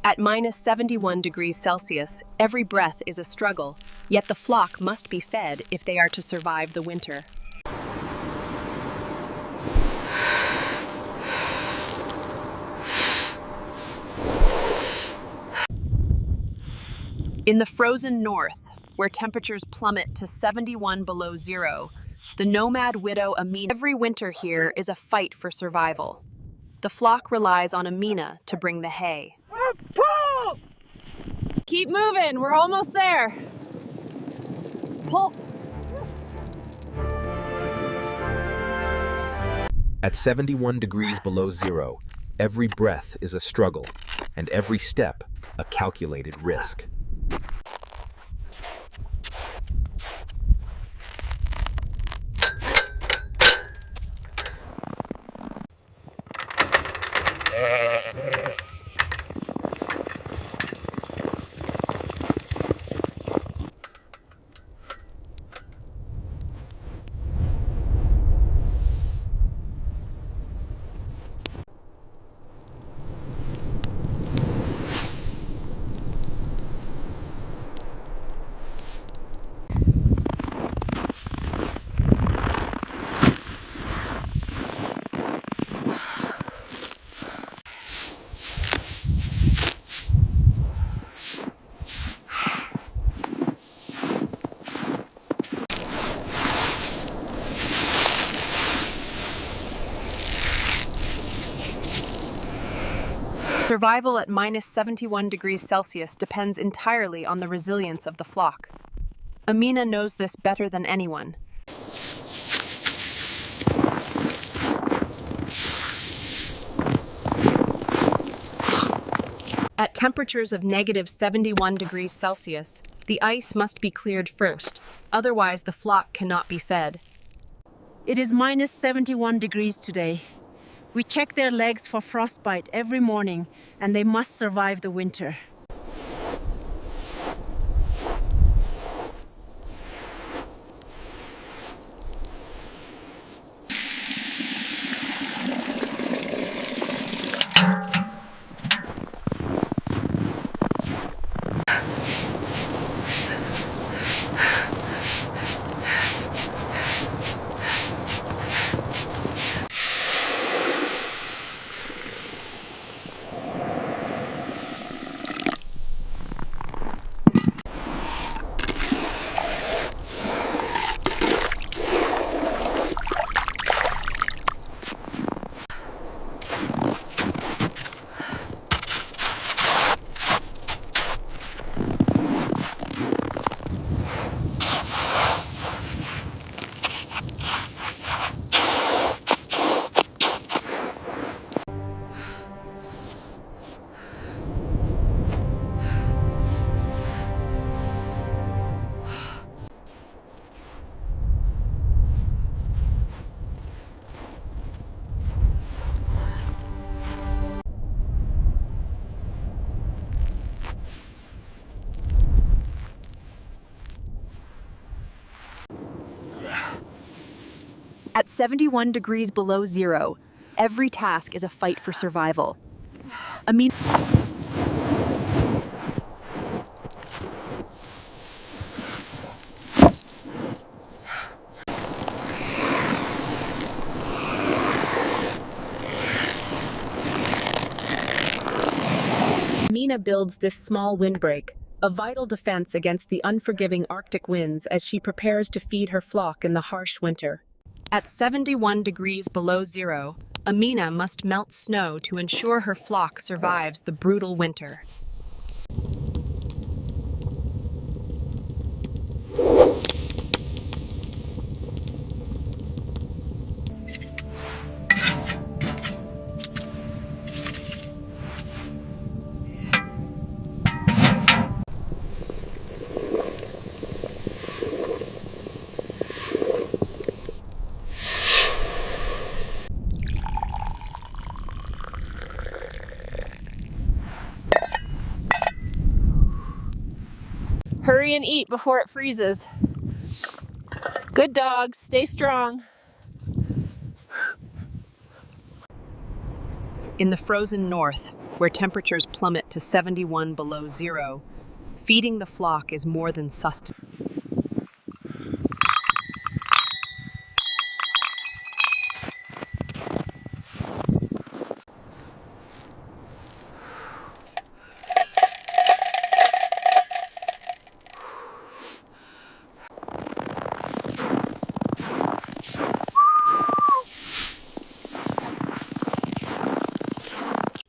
At minus 71 degrees Celsius, every breath is a struggle, yet the flock must be fed if they are to survive the winter. In the frozen north, where temperatures plummet to 71 below zero, the nomad widow Amina. Every winter here is a fight for survival. The flock relies on Amina to bring the hay. Keep moving, we're almost there. Pull. At 71 degrees below zero, every breath is a struggle, and every step a calculated risk. Survival at minus 71 degrees Celsius depends entirely on the resilience of the flock. Amina knows this better than anyone. At temperatures of negative 71 degrees Celsius, the ice must be cleared first, otherwise the flock cannot be fed. It is minus 71 degrees today. We check their legs for frostbite every morning, and they must survive the winter. At 71 degrees below zero, every task is a fight for survival. Amina builds this small windbreak, a vital defense against the unforgiving Arctic winds as she prepares to feed her flock in the harsh winter. At 71 degrees below zero, Amina must melt snow to ensure her flock survives the brutal winter. Hurry and eat before it freezes. Good dogs, stay strong. In the frozen north, where temperatures plummet to 71 below zero, feeding the flock is more than sustenance.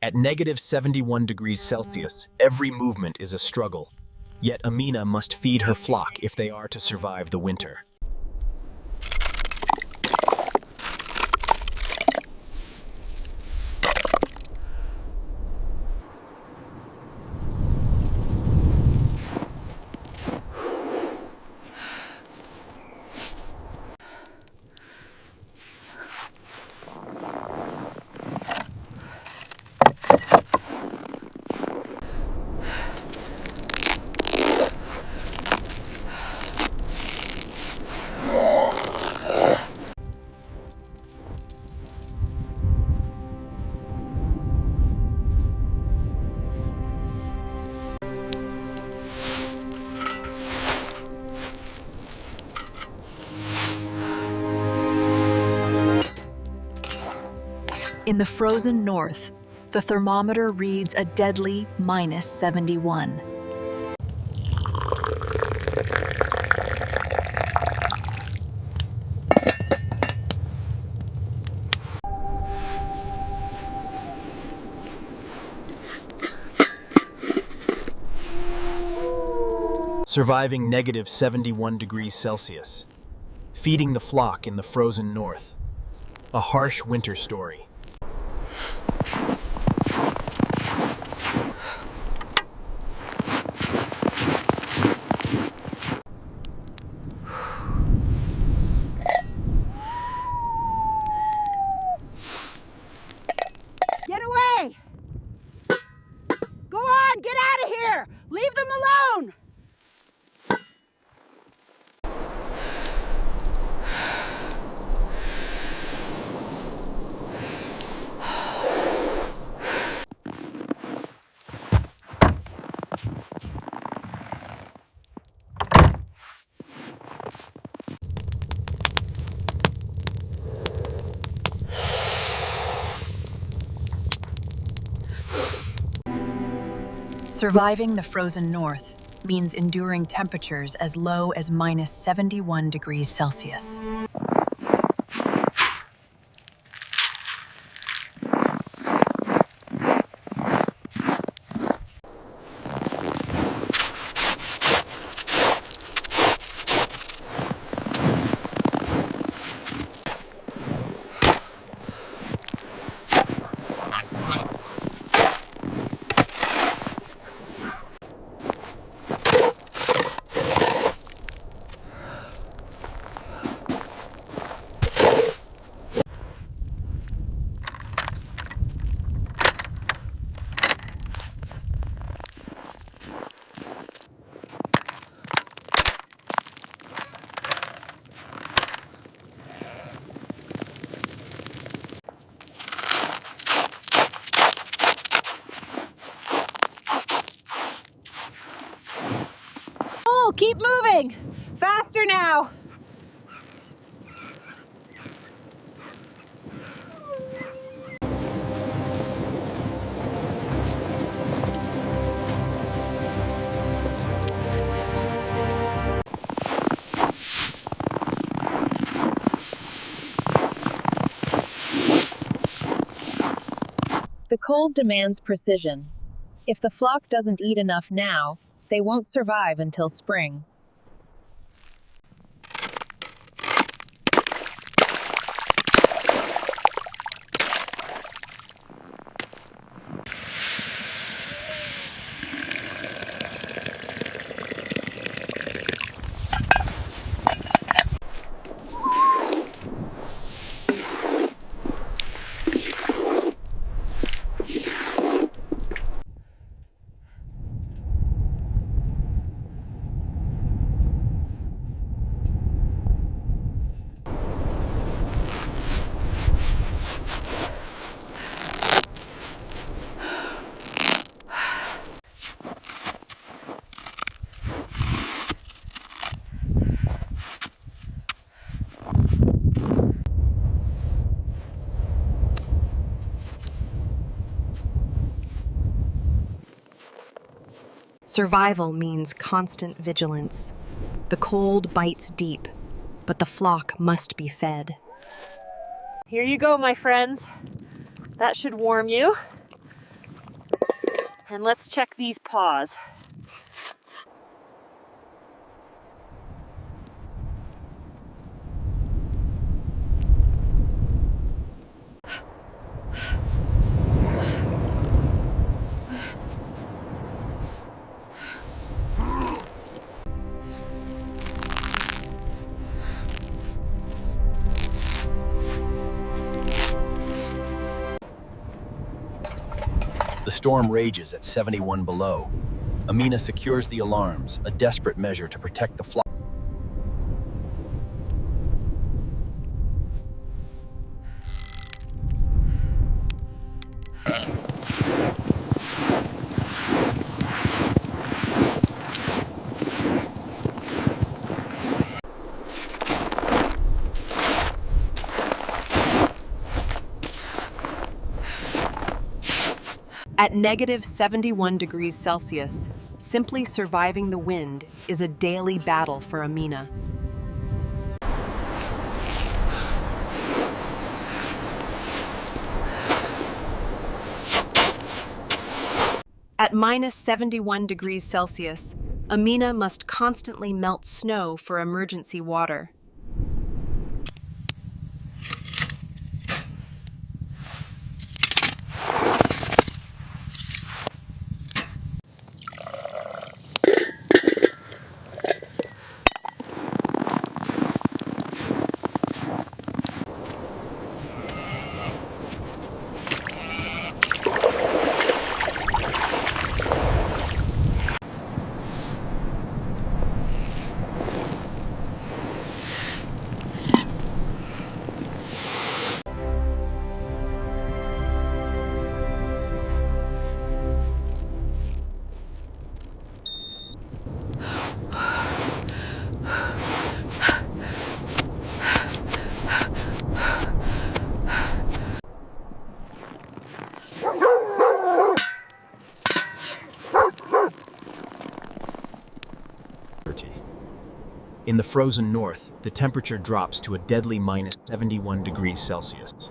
At negative 71 degrees Celsius, every movement is a struggle. Yet Amina must feed her flock if they are to survive the winter. In the frozen north, the thermometer reads a deadly minus 71. Surviving negative 71 degrees Celsius. Feeding the flock in the frozen north. A harsh winter story. Get away! Go on, get out of here! Leave them alone! Surviving the frozen north means enduring temperatures as low as minus 71 degrees Celsius. Keep moving! Faster now! The cold demands precision. If the flock doesn't eat enough now, they won't survive until spring. Survival means constant vigilance. The cold bites deep, but the flock must be fed. Here you go, my friends. That should warm you. And let's check these paws. The storm rages at 71 below. Amina secures the alarms, a desperate measure to protect the flock. At -71°C, simply surviving the wind is a daily battle for Amina. At -71°C, Amina must constantly melt snow for emergency water. In the frozen north, the temperature drops to a deadly -71°C.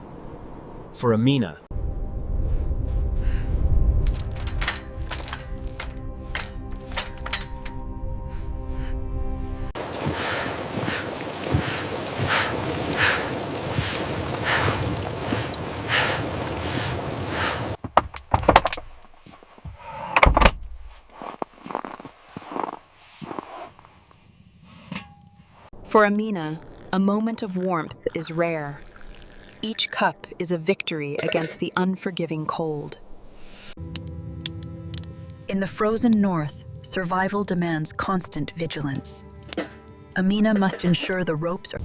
For Amina, a moment of warmth is rare. Each cup is a victory against the unforgiving cold. In the frozen north, survival demands constant vigilance. Amina must ensure the ropes are...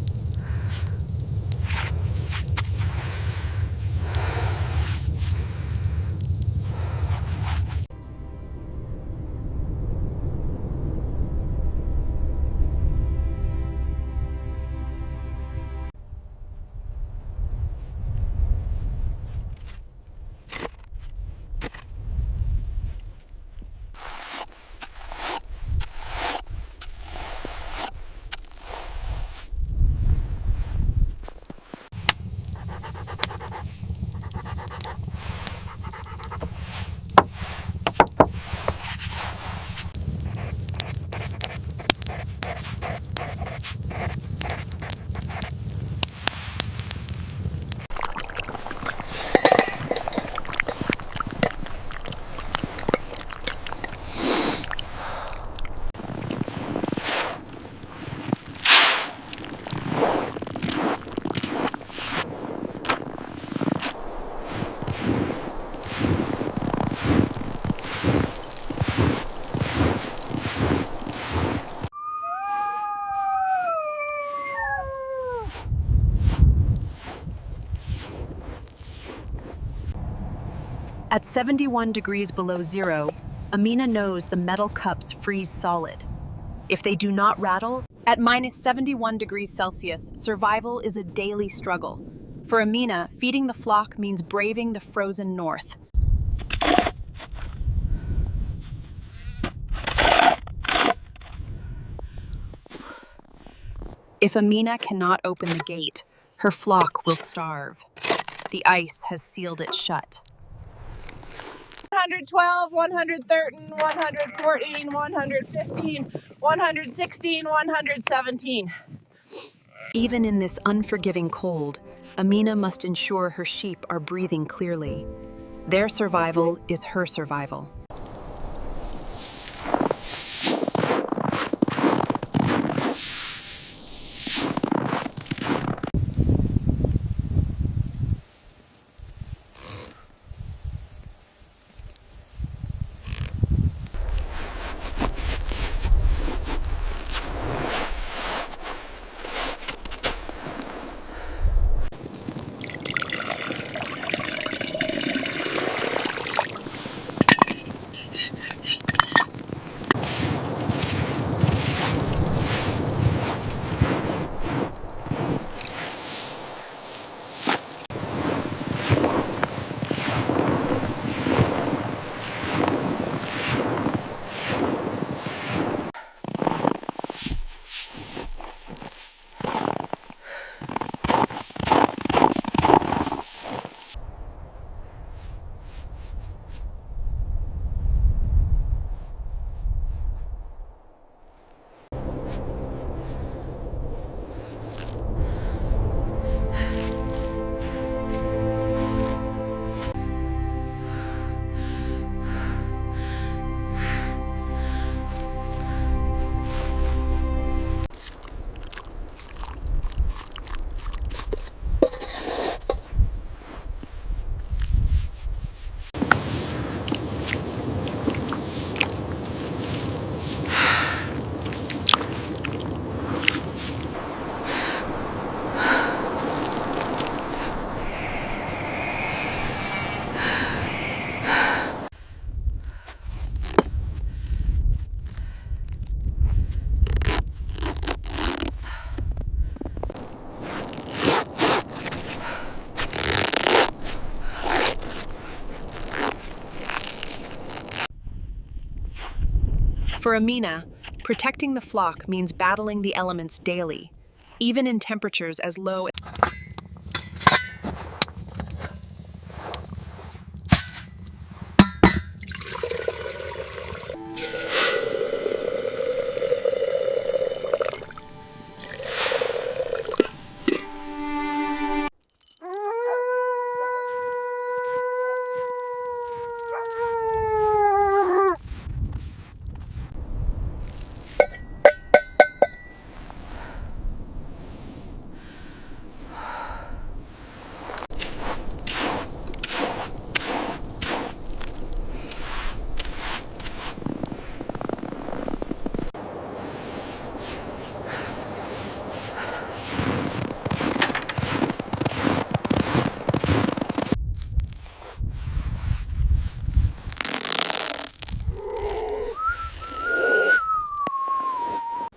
At 71 degrees below zero, Amina knows the metal cups freeze solid. If they do not rattle, at -71°C, survival is a daily struggle. For Amina, feeding the flock means braving the frozen north. If Amina cannot open the gate, her flock will starve. The ice has sealed it shut. 112, 113, 114, 115, 116, 117. Even in this unforgiving cold, Amina must ensure her sheep are breathing clearly. Their survival is her survival. For Amina, protecting the flock means battling the elements daily, even in temperatures as low as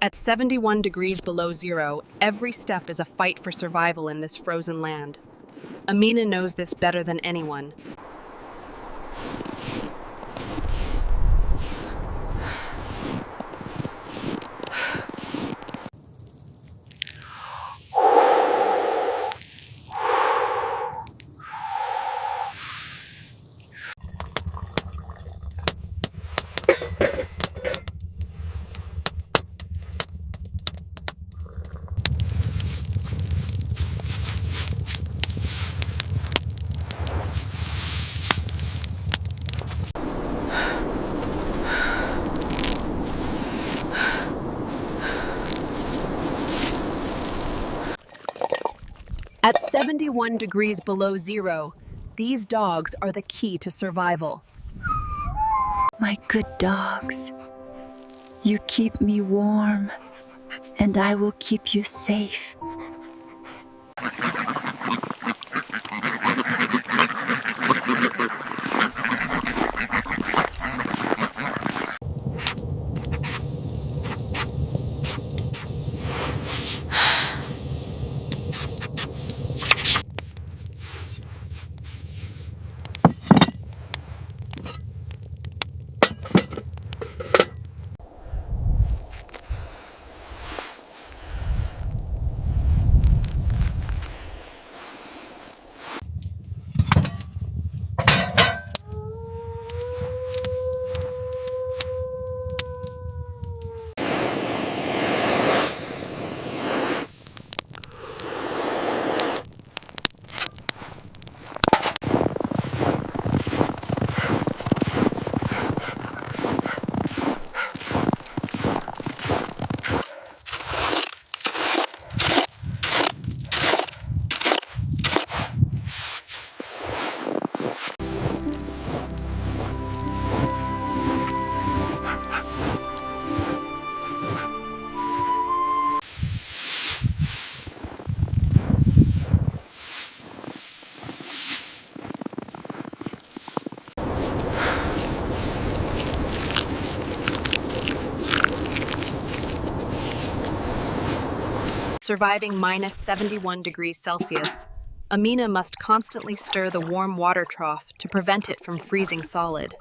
At 71 degrees below zero, every step is a fight for survival in this frozen land. Amina knows this better than anyone. At 71 degrees below zero, these dogs are the key to survival. My good dogs, you keep me warm, and I will keep you safe. surviving minus 71 degrees Celsius, Amina must constantly stir the warm water trough to prevent it from freezing solid.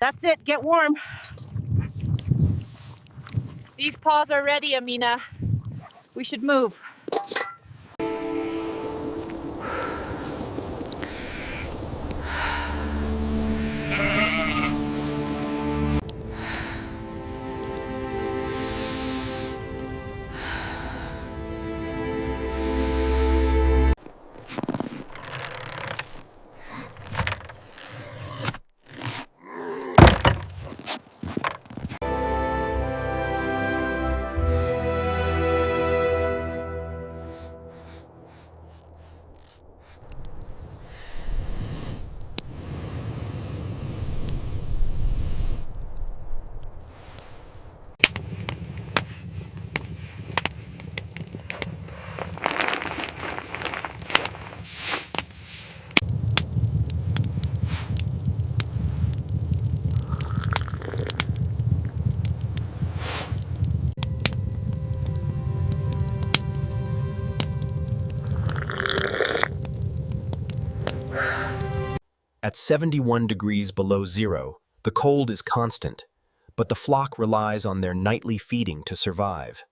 That's it, get warm. These paws are ready, Amina. We should move. At 71 degrees below zero, the cold is constant, but the flock relies on their nightly feeding to survive.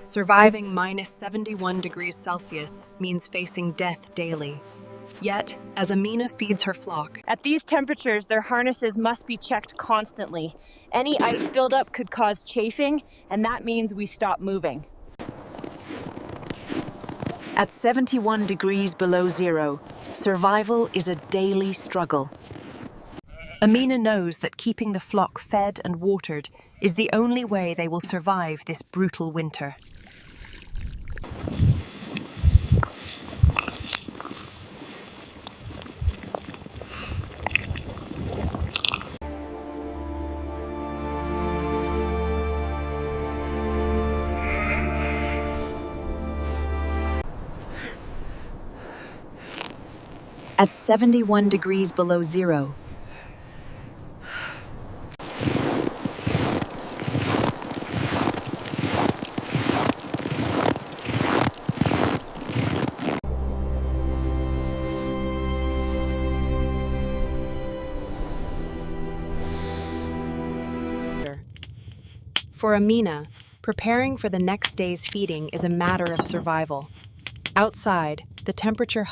Surviving minus 71 degrees Celsius means facing death daily. Yet, as Amina feeds her flock, At these temperatures, their harnesses must be checked constantly. Any ice buildup could cause chafing, and that means we stop moving. At 71 degrees below zero, survival is a daily struggle. Amina knows that keeping the flock fed and watered is the only way they will survive this brutal winter. At 71 degrees below zero, for Amina, preparing for the next day's feeding is a matter of survival. Outside, the temperature